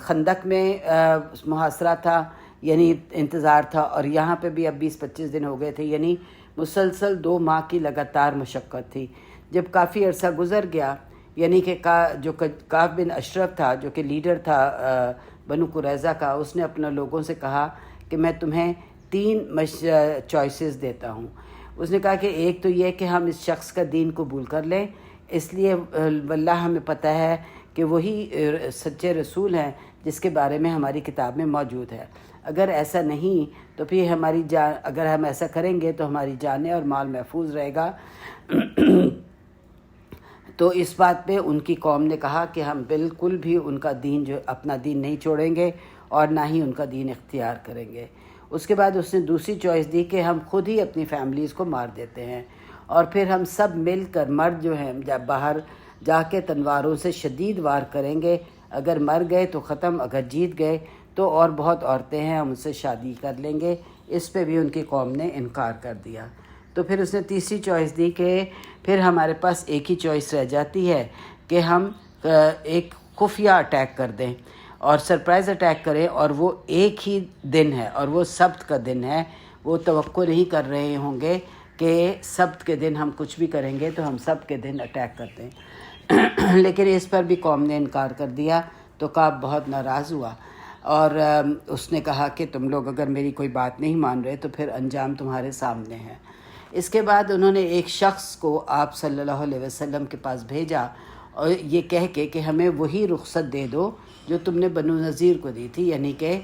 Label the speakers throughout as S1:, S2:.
S1: خندق میں محاصرہ تھا یعنی انتظار تھا، اور یہاں پہ بھی اب 20-25 دن ہو گئے تھے، یعنی مسلسل 2 ماہ کی لگاتار مشقت تھی۔ جب کافی عرصہ گزر گیا، یعنی کہ جو کعب بن اشرف تھا جو کہ لیڈر تھا بنو قریظہ کا، اس نے اپنے لوگوں سے کہا کہ میں تمہیں 3 چوائسز دیتا ہوں۔ اس نے کہا کہ ایک تو یہ کہ ہم اس شخص کا دین قبول کر لیں، اس لیے واللہ ہمیں پتہ ہے کہ وہی سچے رسول ہیں جس کے بارے میں ہماری کتاب میں موجود ہے۔ اگر ایسا نہیں تو پھر اگر ہم ایسا کریں گے تو ہماری جانیں اور مال محفوظ رہے گا۔ تو اس بات پہ ان کی قوم نے کہا کہ ہم بالکل بھی ان کا دین اپنا دین نہیں چھوڑیں گے اور نہ ہی ان کا دین اختیار کریں گے۔ اس کے بعد اس نے دوسری چوائس دی کہ ہم خود ہی اپنی فیملیز کو مار دیتے ہیں، اور پھر ہم سب مل کر مرد جو ہیں جب باہر جا کے تلواروں سے شدید وار کریں گے، اگر مر گئے تو ختم، اگر جیت گئے تو اور بہت عورتیں ہیں ہم ان سے شادی کر لیں گے۔ اس پہ بھی ان کی قوم نے انکار کر دیا۔ تو پھر اس نے تیسری چوائس دی کہ پھر ہمارے پاس ایک ہی چوائس رہ جاتی ہے کہ ہم ایک خفیہ اٹیک کر دیں اور سرپرائز اٹیک کریں، اور وہ ایک ہی دن ہے اور وہ سبت کا دن ہے۔ وہ توقع نہیں کر رہے ہوں گے کہ سبت کے دن ہم کچھ بھی کریں گے تو ہم سبت کے دن اٹیک کرتے ہیں۔ لیکن اس پر بھی قوم نے انکار کر دیا، تو کعب بہت ناراض ہوا اور اس نے کہا کہ تم لوگ اگر میری کوئی بات نہیں مان رہے تو پھر انجام تمہارے سامنے ہے۔ اس کے بعد انہوں نے ایک شخص کو آپ صلی اللہ علیہ وسلم کے پاس بھیجا اور یہ کہہ کے کہ ہمیں وہی رخصت دے دو جو تم نے بنو نذیر کو دی تھی، یعنی کہ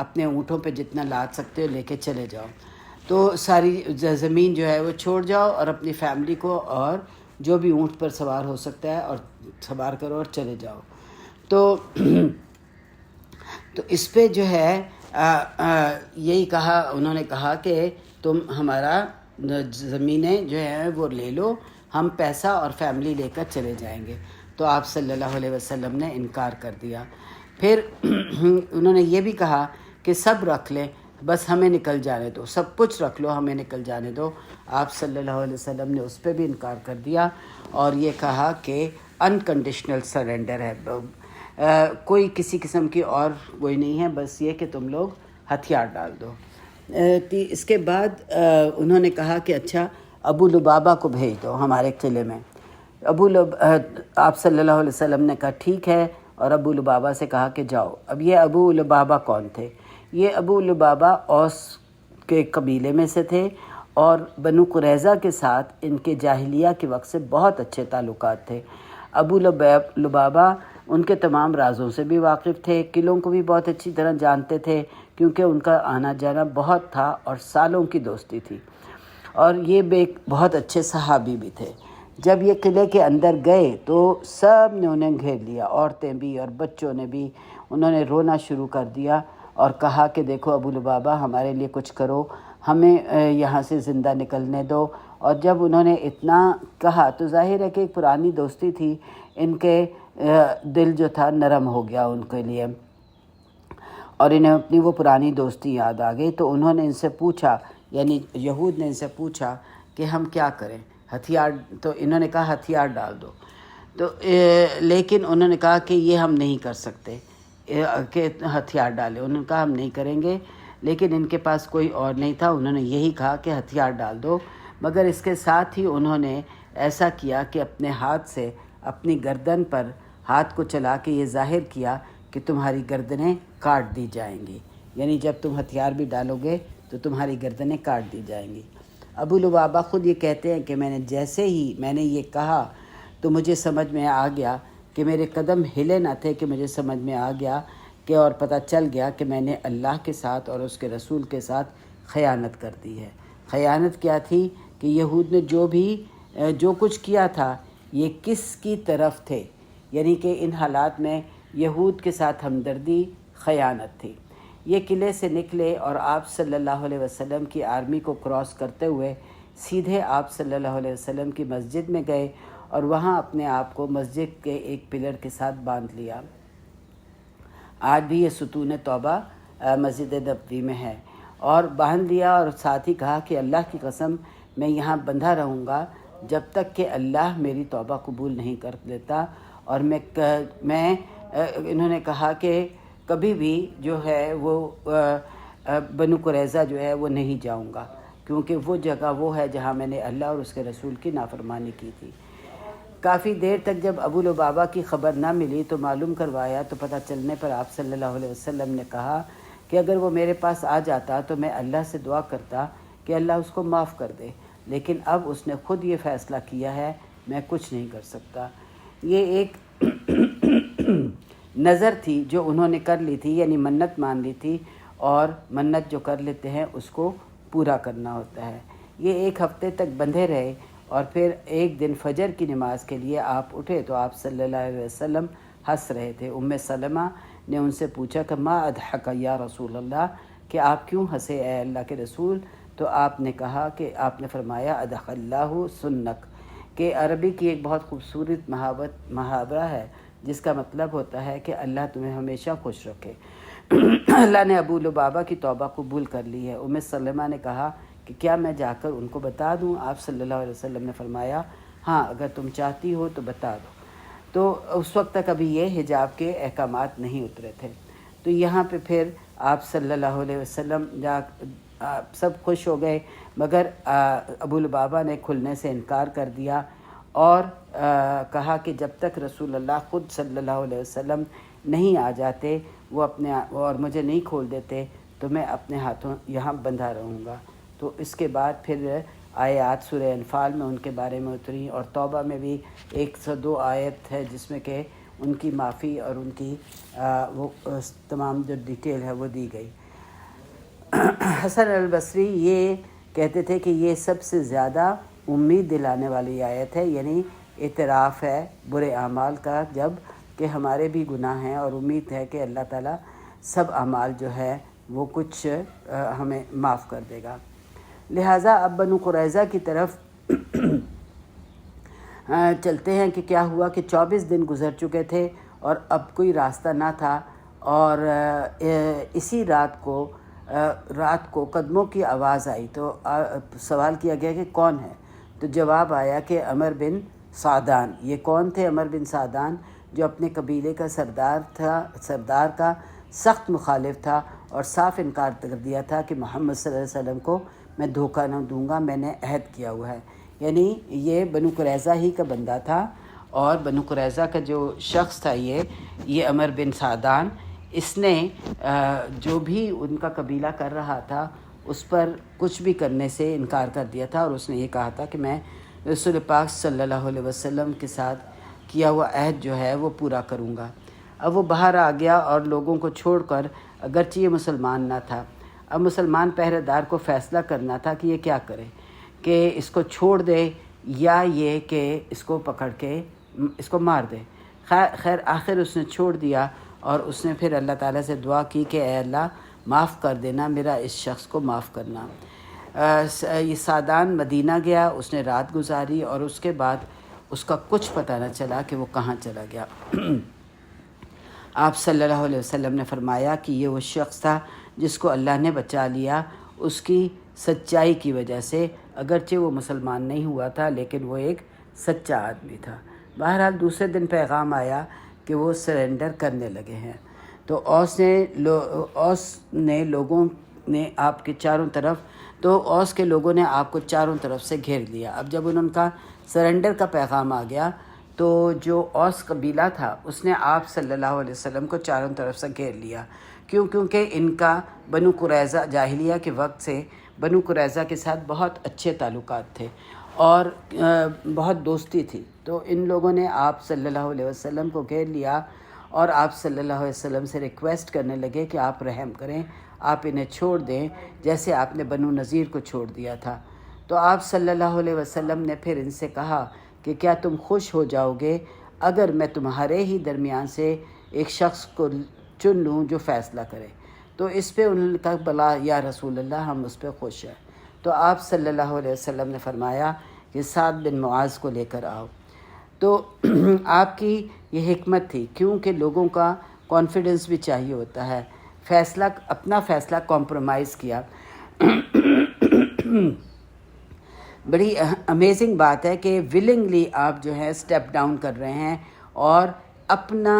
S1: اپنے اونٹوں پہ جتنا لاد سکتے ہو لے کے چلے جاؤ، تو ساری زمین جو ہے وہ چھوڑ جاؤ اور اپنی فیملی کو اور جو بھی اونٹ پر سوار ہو سکتا ہے اور سوار کرو اور چلے جاؤ۔ تو اس پہ جو ہے یہی کہا، انہوں نے کہا کہ تم ہمارا زمینیں جو ہیں وہ لے لو، ہم پیسہ اور فیملی لے کر چلے جائیں گے۔ تو آپ صلی اللہ علیہ وسلم نے انکار کر دیا۔ پھر انہوں نے یہ بھی کہا کہ سب رکھ لیں، بس ہمیں نکل جانے دو، سب کچھ رکھ لو، ہمیں نکل جانے دو۔ آپ صلی اللہ علیہ وسلم نے اس پہ بھی انکار کر دیا اور یہ کہا کہ انکنڈیشنل سرنڈر ہے، کوئی کسی قسم کی اور کوئی نہیں ہے، بس یہ کہ تم لوگ ہتھیار ڈال دو۔ اس کے بعد انہوں نے کہا کہ اچھا ابو لبابہ کو بھیج دو ہمارے قلعے میں۔ آپ صلی اللہ علیہ وسلم نے کہا ٹھیک ہے، اور ابو لبابہ سے کہا کہ جاؤ۔ اب یہ ابو لبابہ کون تھے؟ یہ ابو لبابہ اوس کے قبیلے میں سے تھے، اور بنو قریظہ کے ساتھ ان کے جاہلیہ کے وقت سے بہت اچھے تعلقات تھے۔ ابو لبابہ ان کے تمام رازوں سے بھی واقف تھے، قلعوں کو بھی بہت اچھی طرح جانتے تھے کیونکہ ان کا آنا جانا بہت تھا اور سالوں کی دوستی تھی، اور یہ بہت اچھے صحابی بھی تھے۔ جب یہ قلعے کے اندر گئے تو سب نے انہیں گھیر لیا، عورتیں بھی اور بچوں نے بھی۔ انہوں نے رونا شروع کر دیا اور کہا کہ دیکھو ابو لبابہ ہمارے لیے کچھ کرو، ہمیں یہاں سے زندہ نکلنے دو۔ اور جب انہوں نے اتنا کہا تو ظاہر ہے کہ ایک پرانی دوستی تھی، ان کے دل جو تھا نرم ہو گیا ان کے لیے، اور انہیں اپنی وہ پرانی دوستی یاد آ گئی۔ تو انہوں نے ان سے پوچھا، یعنی یہود نے ان سے پوچھا کہ ہم کیا کریں، ہتھیار؟ تو انہوں نے کہا ہتھیار ڈال دو۔ تو لیکن انہوں نے کہا کہ یہ ہم نہیں کر سکتے کہ ہتھیار ڈالیں۔ انہوں نے کہا ہم نہیں کریں گے، لیکن ان کے پاس کوئی اور نہیں تھا، انہوں نے یہی کہا کہ ہتھیار ڈال دو۔ مگر اس کے ساتھ ہی انہوں نے ایسا کیا کہ اپنے ہاتھ سے اپنی گردن پر ہاتھ کو چلا کے یہ ظاہر کیا کہ تمہاری گردنیں کاٹ دی جائیں گی، یعنی جب تم ہتھیار بھی ڈالو گے تو تمہاری گردنیں کاٹ دی جائیں گی۔ ابو لبابہ خود یہ کہتے ہیں کہ جیسے ہی میں نے یہ کہا تو مجھے سمجھ میں آ گیا کہ میرے قدم ہلے نہ تھے کہ مجھے سمجھ میں آ گیا کہ اور پتہ چل گیا کہ میں نے اللہ کے ساتھ اور اس کے رسول کے ساتھ خیانت کر دی ہے۔ خیانت کیا تھی کہ یہود نے جو کچھ کیا تھا یہ کس کی طرف تھے، یعنی کہ ان حالات میں یہود کے ساتھ ہمدردی خیانت تھی۔ یہ قلعے سے نکلے اور آپ صلی اللہ علیہ وسلم کی آرمی کو کراس کرتے ہوئے سیدھے آپ صلی اللہ علیہ وسلم کی مسجد میں گئے اور وہاں اپنے آپ کو مسجد کے ایک پلر کے ساتھ باندھ لیا۔ آج بھی یہ ستون توبہ مسجد نبوی میں ہے، اور باندھ لیا اور ساتھ ہی کہا کہ اللہ کی قسم میں یہاں بندھا رہوں گا جب تک کہ اللہ میری توبہ قبول نہیں کر لیتا۔ اور انہوں نے کہا کہ کبھی بھی جو ہے وہ بنو قریظہ جو ہے وہ نہیں جاؤں گا، کیونکہ وہ جگہ وہ ہے جہاں میں نے اللہ اور اس کے رسول کی نافرمانی کی تھی۔ کافی دیر تک جب ابو لبابہ کی خبر نہ ملی تو معلوم کروایا، تو پتہ چلنے پر آپ صلی اللہ علیہ وسلم نے کہا کہ اگر وہ میرے پاس آ جاتا تو میں اللہ سے دعا کرتا کہ اللہ اس کو معاف کر دے، لیکن اب اس نے خود یہ فیصلہ کیا ہے، میں کچھ نہیں کر سکتا۔ یہ ایک نظر تھی جو انہوں نے کر لی تھی، یعنی منت مان لی تھی، اور منت جو کر لیتے ہیں اس کو پورا کرنا ہوتا ہے۔ یہ ایک ہفتے تک بندھے رہے، اور پھر ایک دن فجر کی نماز کے لیے آپ اٹھے تو آپ صلی اللہ علیہ وسلم ہنس رہے تھے۔ ام سلمہ نے ان سے پوچھا کہ ما اضحک یا رسول اللہ، کہ آپ کیوں ہنسے اے اللہ کے رسول؟ تو آپ نے کہا کہ آپ نے فرمایا اضحک اللہ سنک، کہ عربی کی ایک بہت خوبصورت محاورہ ہے جس کا مطلب ہوتا ہے کہ اللہ تمہیں ہمیشہ خوش رکھے۔ اللہ نے ابو لبابہ کی توبہ قبول کر لی ہے۔ ام سلمہ نے کہا کہ کیا میں جا کر ان کو بتا دوں؟ آپ صلی اللہ علیہ وسلم نے فرمایا ہاں، اگر تم چاہتی ہو تو بتا دو۔ تو اس وقت تک ابھی یہ حجاب کے احکامات نہیں اترے تھے۔ تو یہاں پہ پھر آپ صلی اللہ علیہ وسلم سب خوش ہو گئے، مگر ابو لبابہ نے کھلنے سے انکار کر دیا، اور کہا کہ جب تک رسول اللہ خود صلی اللہ علیہ وسلم نہیں آ جاتے وہ اپنے اور مجھے نہیں کھول دیتے تو میں اپنے ہاتھوں یہاں بندھا رہوں گا۔ تو اس کے بعد پھر آیات سورہ انفال میں ان کے بارے میں اتری، اور توبہ میں بھی 102 آیت ہے جس میں کہ ان کی معافی اور ان کی وہ تمام جو ڈیٹیل ہے وہ دی گئی۔ حسن البصری یہ کہتے تھے کہ یہ سب سے زیادہ امید دلانے والی آیت ہے، یعنی اعتراف ہے برے اعمال کا، جب کہ ہمارے بھی گناہ ہیں، اور امید ہے کہ اللہ تعالیٰ سب اعمال جو ہے وہ کچھ ہمیں معاف کر دے گا۔ لہٰذا اب بنو قریظہ کی طرف چلتے ہیں کہ کیا ہوا کہ 24 دن گزر چکے تھے اور اب کوئی راستہ نہ تھا، اور اسی رات کو قدموں کی آواز آئی، تو سوال کیا گیا کہ کون ہے؟ تو جواب آیا کہ عمر بن سعدان۔ یہ کون تھے عمر بن سعدان؟ جو اپنے قبیلے کا سردار کا سخت مخالف تھا، اور صاف انکار کر دیا تھا کہ محمد صلی اللہ علیہ وسلم کو میں دھوکہ نہ دوں گا، میں نے عہد کیا ہوا ہے۔ یعنی یہ بنو قریظہ ہی کا بندہ تھا، اور بنو قریظہ کا جو شخص تھا یہ عمر بن سعدان، اس نے جو بھی ان کا قبیلہ کر رہا تھا اس پر کچھ بھی کرنے سے انکار کر دیا تھا، اور اس نے یہ کہا تھا کہ میں رسول پاک صلی اللہ علیہ وسلم کے ساتھ کیا ہوا عہد جو ہے وہ پورا کروں گا۔ اب وہ باہر آ گیا اور لوگوں کو چھوڑ کر، اگرچہ یہ مسلمان نہ تھا، اب مسلمان پہرے دار کو فیصلہ کرنا تھا کہ یہ کیا کرے، کہ اس کو چھوڑ دے یا یہ کہ اس کو پکڑ کے اس کو مار دے۔ خیر آخر اس نے چھوڑ دیا، اور اس نے پھر اللہ تعالیٰ سے دعا کی کہ اے اللہ معاف کر دینا، میرا اس شخص کو معاف کرنا۔ یہ سعدان مدینہ گیا، اس نے رات گزاری، اور اس کے بعد اس کا کچھ پتہ نہ چلا کہ وہ کہاں چلا گیا۔ آپ صلی اللہ علیہ وسلم نے فرمایا کہ یہ وہ شخص تھا جس کو اللہ نے بچا لیا اس کی سچائی کی وجہ سے، اگرچہ وہ مسلمان نہیں ہوا تھا لیکن وہ ایک سچا آدمی تھا۔ بہرحال دوسرے دن پیغام آیا کہ وہ سرنڈر کرنے لگے ہیں۔ تو اوس نے لوگوں نے آپ کے چاروں طرف تو اوس کے لوگوں نے آپ کو چاروں طرف سے گھیر لیا۔ اب جب ان کا سرنڈر کا پیغام آ گیا تو جو اوس قبیلہ تھا اس نے آپ صلی اللہ علیہ وسلم کو چاروں طرف سے گھیر لیا، کیونکہ ان کا بنو قریظہ جاہلیہ کے وقت سے بنو قریظہ کے ساتھ بہت اچھے تعلقات تھے اور بہت دوستی تھی۔ تو ان لوگوں نے آپ صلی اللہ علیہ وسلم کو گھیر لیا، اور آپ صلی اللہ علیہ وسلم سے ریکویسٹ کرنے لگے کہ آپ رحم کریں، آپ انہیں چھوڑ دیں جیسے آپ نے بنو نذیر کو چھوڑ دیا تھا۔ تو آپ صلی اللہ علیہ وسلم نے پھر ان سے کہا کہ کیا تم خوش ہو جاؤ گے اگر میں تمہارے ہی درمیان سے ایک شخص کو چن لوں جو فیصلہ کرے؟ تو اس پہ انہوں نے کہا بلا یا رسول اللہ، ہم اس پہ خوش ہیں۔ تو آپ صلی اللہ علیہ وسلم نے فرمایا کہ سعد بن معاذ کو لے کر آؤ۔ تو آپ کی یہ حکمت تھی، کیونکہ لوگوں کا کانفیڈنس بھی چاہیے ہوتا ہے، اپنا فیصلہ کمپرومائز کیا۔ بڑی امیزنگ بات ہے کہ ولنگلی آپ جو ہے اسٹیپ ڈاؤن کر رہے ہیں اور اپنا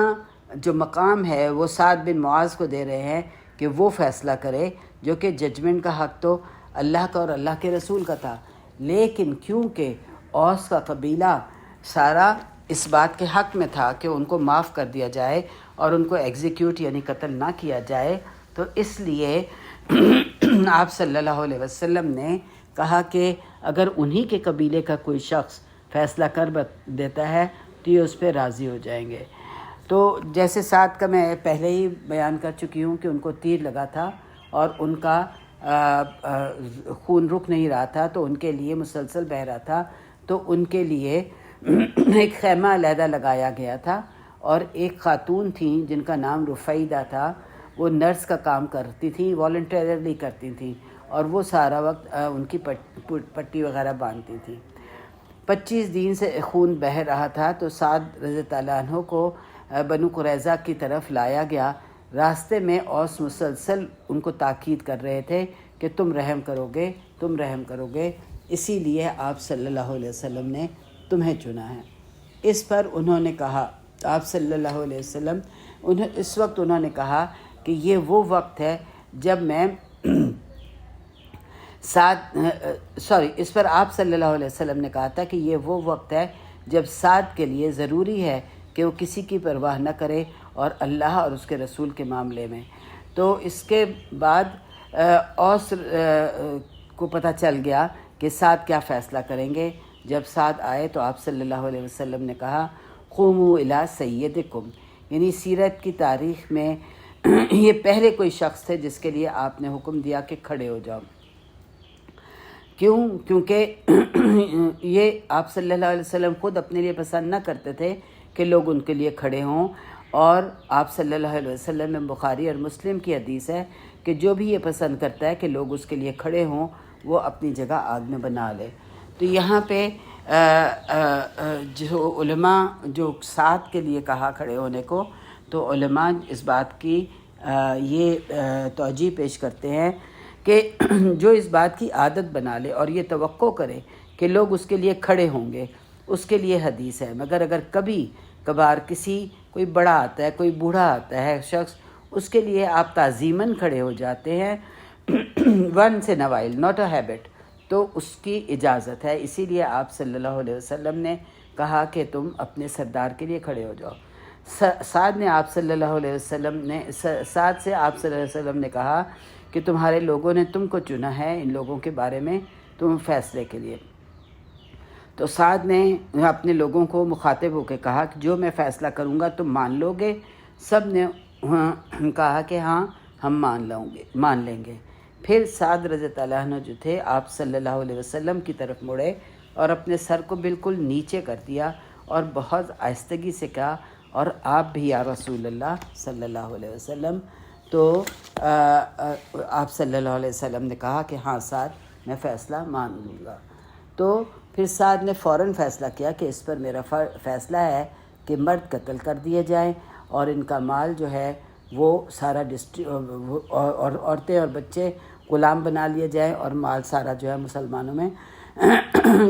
S1: جو مقام ہے وہ سعد بن معاذ کو دے رہے ہیں کہ وہ فیصلہ کرے، جو کہ ججمنٹ کا حق تو اللہ کا اور اللہ کے رسول کا تھا، لیکن کیونکہ اوس کا قبیلہ سارا اس بات کے حق میں تھا کہ ان کو معاف کر دیا جائے اور ان کو ایگزیکیوٹ یعنی قتل نہ کیا جائے، تو اس لیے آپ صلی اللہ علیہ وسلم نے کہا کہ اگر انہی کے قبیلے کا کوئی شخص فیصلہ کر دیتا ہے تو یہ اس پہ راضی ہو جائیں گے۔ تو جیسے سعد کا میں پہلے ہی بیان کر چکی ہوں کہ ان کو تیر لگا تھا اور ان کا خون رک نہیں رہا تھا، تو ان کے لیے مسلسل بہہ رہا تھا، تو ان کے لیے ایک خیمہ علیحدہ لگایا گیا تھا، اور ایک خاتون تھیں جن کا نام رفیدہ تھا، وہ نرس کا کام کرتی تھیں، والنٹیرلی کرتی تھیں، اور وہ سارا وقت ان کی پٹی وغیرہ باندھتی تھیں۔ 25 دن سے خون بہہ رہا تھا، تو سعد رضی اللہ عنہ کو بنو قریظہ کی طرف لایا گیا۔ راستے میں اوس مسلسل ان کو تاکید کر رہے تھے کہ تم رحم کرو گے، تم رحم کرو گے، اسی لیے آپ صلی اللہ علیہ وسلم نے تمہیں چنا ہے۔ اس پر انہوں نے کہا، آپ صلی اللہ علیہ وسلم اس وقت انہوں نے کہا کہ یہ وہ وقت ہے جب میں اس پر آپ صلی اللہ علیہ وسلم نے کہا تھا کہ یہ وہ وقت ہے جب سعد کے لیے ضروری ہے کہ وہ کسی کی پرواہ نہ کرے اور اللہ اور اس کے رسول کے معاملے میں۔ تو اس کے بعد اوس کو پتہ چل گیا کہ سعد کیا فیصلہ کریں گے۔ جب سعد آئے تو آپ صلی اللہ علیہ وسلم نے کہا قوموا الی سیدکم، یعنی سیرت کی تاریخ میں یہ پہلے کوئی شخص تھے جس کے لیے آپ نے حکم دیا کہ کھڑے ہو جاؤ۔ کیونکہ یہ آپ صلی اللہ علیہ وسلم خود اپنے لیے پسند نہ کرتے تھے کہ لوگ ان کے لیے کھڑے ہوں، اور آپ صلی اللہ علیہ وسلم میں بخاری اور مسلم کی حدیث ہے کہ جو بھی یہ پسند کرتا ہے کہ لوگ اس کے لیے کھڑے ہوں، وہ اپنی جگہ آگ میں بنا لے۔ تو یہاں پہ جو علماء جو سعد کے لیے کہا کھڑے ہونے کو، تو علماء اس بات کی یہ توجہ پیش کرتے ہیں کہ جو اس بات کی عادت بنا لے اور یہ توقع کرے کہ لوگ اس کے لیے کھڑے ہوں گے، اس کے لیے حدیث ہے، مگر اگر کبھی کبھار کوئی بڑا آتا ہے، کوئی بوڑھا آتا ہے شخص، اس کے لیے آپ تعظیماً کھڑے ہو جاتے ہیں، once in a while, not a habit, تو اس کی اجازت ہے۔ اسی لیے آپ صلی اللہ علیہ وسلم نے کہا کہ تم اپنے سردار کے لیے کھڑے ہو جاؤ۔ سعد سے آپ صلی اللہ علیہ وسلم نے کہا کہ تمہارے لوگوں نے تم کو چنا ہے ان لوگوں کے بارے میں تم فیصلے کے لیے۔ تو سعد نے اپنے لوگوں کو مخاطب ہو کے کہا کہ جو میں فیصلہ کروں گا تم مان لو گے؟ سب نے کہا کہ ہاں ہم مان لیں گے۔ پھر سعد رضی اللہ عنہ جو تھے آپ صلی اللہ علیہ وسلم کی طرف مڑے اور اپنے سر کو بالکل نیچے کر دیا اور بہت آہستگی سے کہا، اور آپ بھی یا رسول اللہ صلی اللہ علیہ وسلم۔ تو آپ صلی اللہ علیہ وسلم نے کہا کہ ہاں سعد، میں فیصلہ مان لوں گا۔ تو پھر سعد نے فوراً فیصلہ کیا کہ اس پر میرا فیصلہ ہے کہ مرد قتل کر دیے جائیں، اور ان کا مال جو ہے وہ سارا اور عورتیں اور بچے غلام بنا لیے جائیں، اور مال سارا جو ہے مسلمانوں میں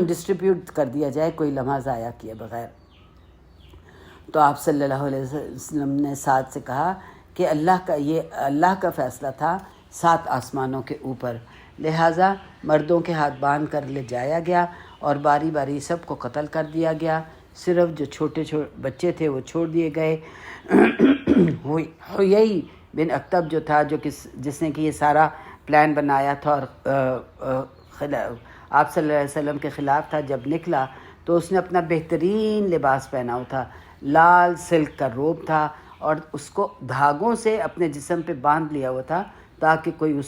S1: ڈسٹریبیوٹ کر دیا جائے، کوئی لمحہ ضائع کیے بغیر۔ تو آپ صلی اللہ علیہ وسلم نے سعد سے کہا کہ اللہ کا فیصلہ تھا 7 آسمانوں کے اوپر، لہٰذا مردوں کے ہاتھ باندھ کر لے جایا گیا اور باری باری سب کو قتل کر دیا گیا، صرف جو چھوٹے بچے تھے وہ چھوڑ دیے گئے۔ حیی بن اکتب جو تھا، جس نے کہ یہ سارا پلان بنایا تھا اور آپ صلی اللہ علیہ وسلم کے خلاف تھا، جب نکلا تو اس نے اپنا بہترین لباس پہنا ہوا تھا، لال سلک کا روب تھا، اور اس کو دھاگوں سے اپنے جسم پہ باندھ لیا ہوا تھا تاکہ کوئی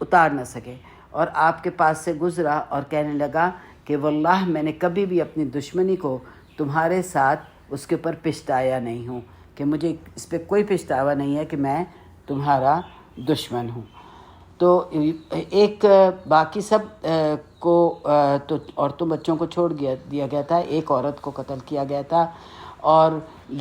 S1: اتار نہ سکے، اور آپ کے پاس سے گزرا اور کہنے لگا کہ واللہ میں نے کبھی بھی اپنی دشمنی کو تمہارے ساتھ اس کے اوپر پچھتایا نہیں ہوں، کہ مجھے اس پہ کوئی پچھتاوا نہیں ہے کہ میں تمہارا دشمن ہوں۔ تو ایک باقی سب کو تو عورتوں بچوں کو چھوڑ دیا گیا تھا، ایک عورت کو قتل کیا گیا تھا، اور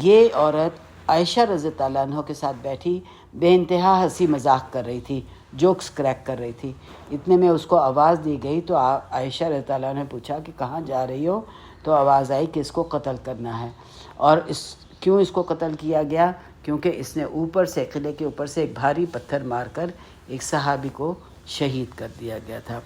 S1: یہ عورت عائشہ رضی اللہ عنہ کے ساتھ بیٹھی بے انتہا ہنسی مذاق کر رہی تھی، جوکس کریک کر رہی تھی۔ اتنے میں اس کو آواز دی گئی تو عائشہ رضی اللہ عنہ نے پوچھا کہ کہاں جا رہی ہو؟ تو آواز آئی کہ اس کو قتل کرنا ہے، اور اس کیوں اس کو قتل کیا گیا؟ کیونکہ اس نے اوپر سے قلعے کے اوپر سے ایک بھاری پتھر مار کر ایک صحابی کو شہید کر دیا گیا تھا۔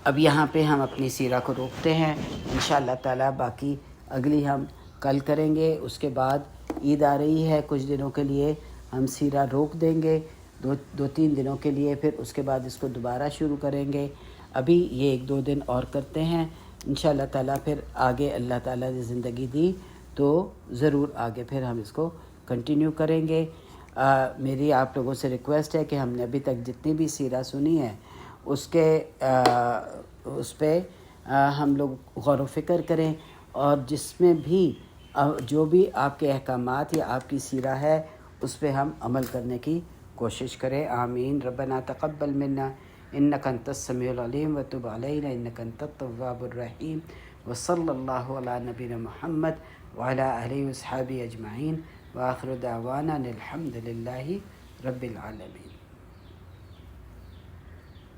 S1: اب یہاں پہ ہم اپنی سیرہ کو روکتے ہیں، انشاءاللہ تعالیٰ باقی اگلی ہم کل کریں گے۔ اس کے بعد عید آ رہی ہے، کچھ دنوں کے لیے ہم سیرہ روک دیں گے، دو تین دنوں کے لیے، پھر اس کے بعد اس کو دوبارہ شروع کریں گے۔ ابھی یہ 1-2 دن اور کرتے ہیں انشاءاللہ تعالیٰ، پھر آگے اللہ تعالیٰ نے زندگی دی تو ضرور آگے پھر ہم اس کو کنٹینیو کریں گے۔ میری آپ لوگوں سے ریکویسٹ ہے کہ ہم نے ابھی تک جتنی بھی سیرہ سنی ہے اس پہ ہم لوگ غور و فکر کریں، اور جس میں بھی جو بھی آپ کے احکامات یا آپ کی سیرہ ہے اس پہ ہم عمل کرنے کی کوشش کریں۔ آمین۔ ربنا تقبل منا انک انت السمیع العلیم وتب علینا انک انت التواب الرحیم، وصلی اللہ علی نبینا محمد وعلی آلہ وصحبہ اجمعین، وآخر دعوانا الحمد للہ رب العالمین۔